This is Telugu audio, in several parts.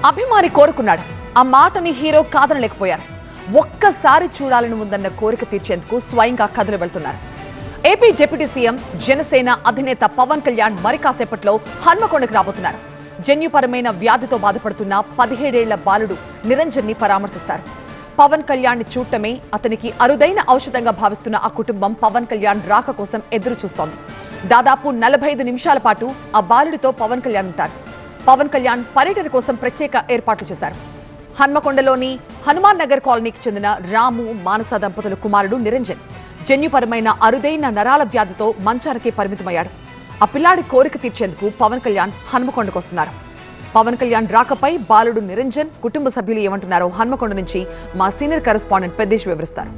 అభిమాని కోరుకున్నాడు. ఆ మాటని హీరో కాదనలేకపోయారు. ఒక్కసారి చూడాలని ఉందన్న కోరిక తీర్చేందుకు స్వయంగా కథలు వెళ్తున్నారు. ఏపీ డిప్యూటీ సీఎం జనసేన అధినేత పవన్ కళ్యాణ్ మరి కాసేపట్లో హన్మకొండకు రాబోతున్నారు. జన్యుపరమైన వ్యాధితో బాధపడుతున్న 17 ఏళ్ల బాలుడు నిరంజన్ ని పరామర్శిస్తారు. పవన్ కళ్యాణ్ ని చూడటమే అతనికి అరుదైన ఔషధంగా భావిస్తున్న ఆ కుటుంబం పవన్ కళ్యాణ్ రాక కోసం ఎదురు చూస్తోంది. దాదాపు 45 నిమిషాల పాటు ఆ బాలుడితో పవన్ కళ్యాణ్ ఉంటారు. పవన్ కళ్యాణ్ పర్యటన కోసం ప్రత్యేక ఏర్పాట్లు చేశారు. హన్మకొండలోని హనుమాన్ నగర్ కాలనీకి చెందిన రాము మానస దంపతుల కుమారుడు నిరంజన్ జన్యుపరమైన అరుదైన నరాల వ్యాధితో మంచానికి పరిమితమయ్యాడు. ఆ పిల్లాడి కోరిక తీర్చేందుకు పవన్ కళ్యాణ్ హన్మకొండకు వస్తున్నారు. పవన్ కళ్యాణ్ రాకపై బాలుడు నిరంజన్ కుటుంబ సభ్యులు ఏమంటున్నారో హన్మకొండ నుంచి మా సీనియర్ కరెస్పాండెంట్ పెద్దేశ్ వివరిస్తారు.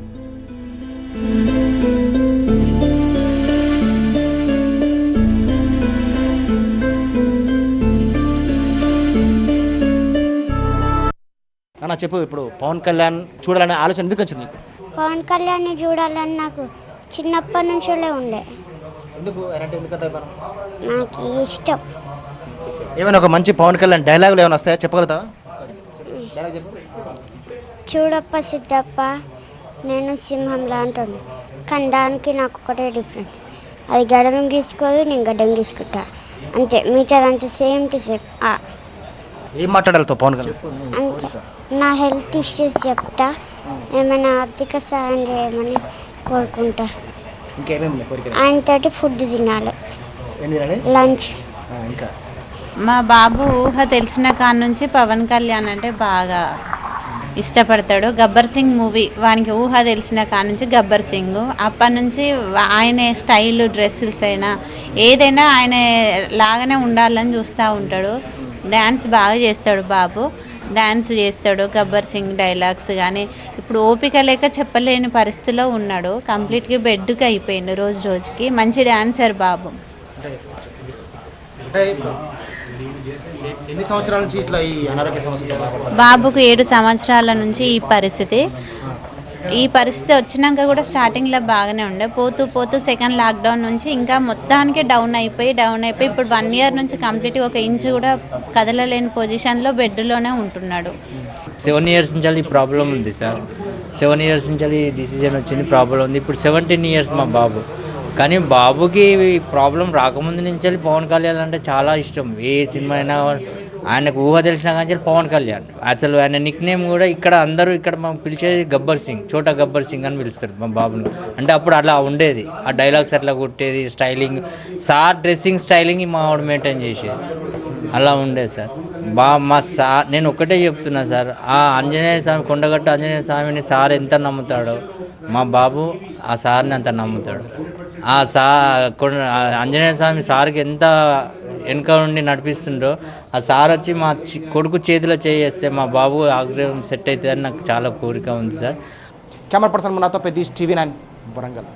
అన్న చెప్పు, ఇప్పుడు పవన్ కళ్యాణ్ చూడాలనే ఆలోచన ఎందుకు వచ్చింది? పవన్ కళ్యాణ్ చూడాలని నాకు చిన్నప్పటి నుంచే ఉండే. ఎందుకు నాకు ఇష్టం. ఏమైనా ఒక మంచి పవన్ కళ్యాణ్ డైలాగులు ఏమైనా వస్తాయా, చెప్పగలుగుతావా? చూడప్ప సిద్ధప్ప నేను సింహంలా అంటుంది, కానీ దానికి నాకు ఒకటే డిఫరెంట్. అది గడ్డం గీసుకోదు, నేను గడ్డం గీసుకుంటా అంతే. మిగతాదంతా సేమ్ టు సేమ్. ఏం మాట్లాడాలి పవన్ కళ్యాణ్? అంతే. నా హెల్త్ ఇష్యూస్ చెప్తా, ఏమైనా ఆర్థిక సాయం చేయమని కోరుకుంటా. ఆయనతోటి ఫుడ్ తినాలి, లంచ్. మా బాబు ఊహ తెలిసిన కాడ నుంచి పవన్ కళ్యాణ్ అంటే బాగా ఇష్టపడతాడు. గబ్బర్ సింగ్ మూవీ వానికి ఊహ తెలిసిన కాడ నుంచి గబ్బర్ సింగ్ అప్పటి నుంచి ఆయన స్టైల్ డ్రెస్సెస్ అయినా ఏదైనా ఆయన లాగానే ఉండాలని చూస్తూ ఉంటాడు. డ్యాన్స్ బాగా చేస్తాడు బాబు, డ్యాన్స్ చేస్తాడు. గబ్బర్ సింగ్ డైలాగ్స్ కానీ ఇప్పుడు ఓపిక లేక చెప్పలేని పరిస్థితిలో ఉన్నాడు. కంప్లీట్గా బెడ్కి అయిపోయిండు రోజు రోజుకి. మంచి డాన్సర్ బాబు. ఎన్ని సంవత్సరాల నుంచి ఇట్లా ఈ అనారోగ్య సమస్య? బాబుకు 7 సంవత్సరాల నుంచి ఈ పరిస్థితి వచ్చినాక కూడా స్టార్టింగ్లో బాగానే ఉండే. పోతూ పోతూ సెకండ్ లాక్డౌన్ నుంచి ఇంకా మొత్తానికి డౌన్ అయిపోయి ఇప్పుడు 1 ఇయర్ నుంచి కంప్లీట్గా 1 ఇంచు కూడా కదలలేని పొజిషన్లో బెడ్లోనే ఉంటున్నాడు. 7 ఇయర్స్ నుంచి ఈ ప్రాబ్లం ఉంది సార్. 7 ఇయర్స్ నుంచి డిసిజన్ వచ్చింది, ప్రాబ్లం ఉంది. ఇప్పుడు 17 ఇయర్స్ మా బాబు. కానీ బాబుకి ప్రాబ్లం రాకముందు నుంచి పవన్ కళ్యాణ్ అంటే చాలా ఇష్టం. ఏ సినిమా అయినా ఆయనకు ఊహ తెలిసిన కానీ పవన్ కళ్యాణ్. అసలు ఆయన నిక్ నేమ్ కూడా అందరూ ఇక్కడ మనం పిలిచేది గబ్బర్ సింగ్, చోటా గబ్బర్ సింగ్ అని పిలుస్తారు మా బాబుని. అంటే అప్పుడు అలా ఉండేది, ఆ డైలాగ్స్ అట్లా కొట్టేది, స్టైలింగ్ సార్ డ్రెస్సింగ్ స్టైలింగ్ మా ఆవిడ మెయింటైన్ చేసేది, అలా ఉండేది సార్. మా సార్ నేను ఒక్కటే చెప్తున్నా సార్, ఆ ఆంజనేయ స్వామి కొండగట్టు ఆంజనేయ స్వామిని సార్ ఎంత నమ్ముతాడో మా బాబు ఆ సార్ని అంత నమ్ముతాడు. ఆ ఆంజనేయ స్వామి సార్కి ఎంత వెనుక నుండి నడిపిస్తుండో ఆ సార్ వచ్చి మా కొడుకు చేతిలో చేస్తే మా బాబు ఆగ్రహం సెట్ అవుతుందని నాకు చాలా కోరిక ఉంది సార్. కెమెరా పర్సన్ నాతో పెద్ద టీవీ 9 వరంగల్.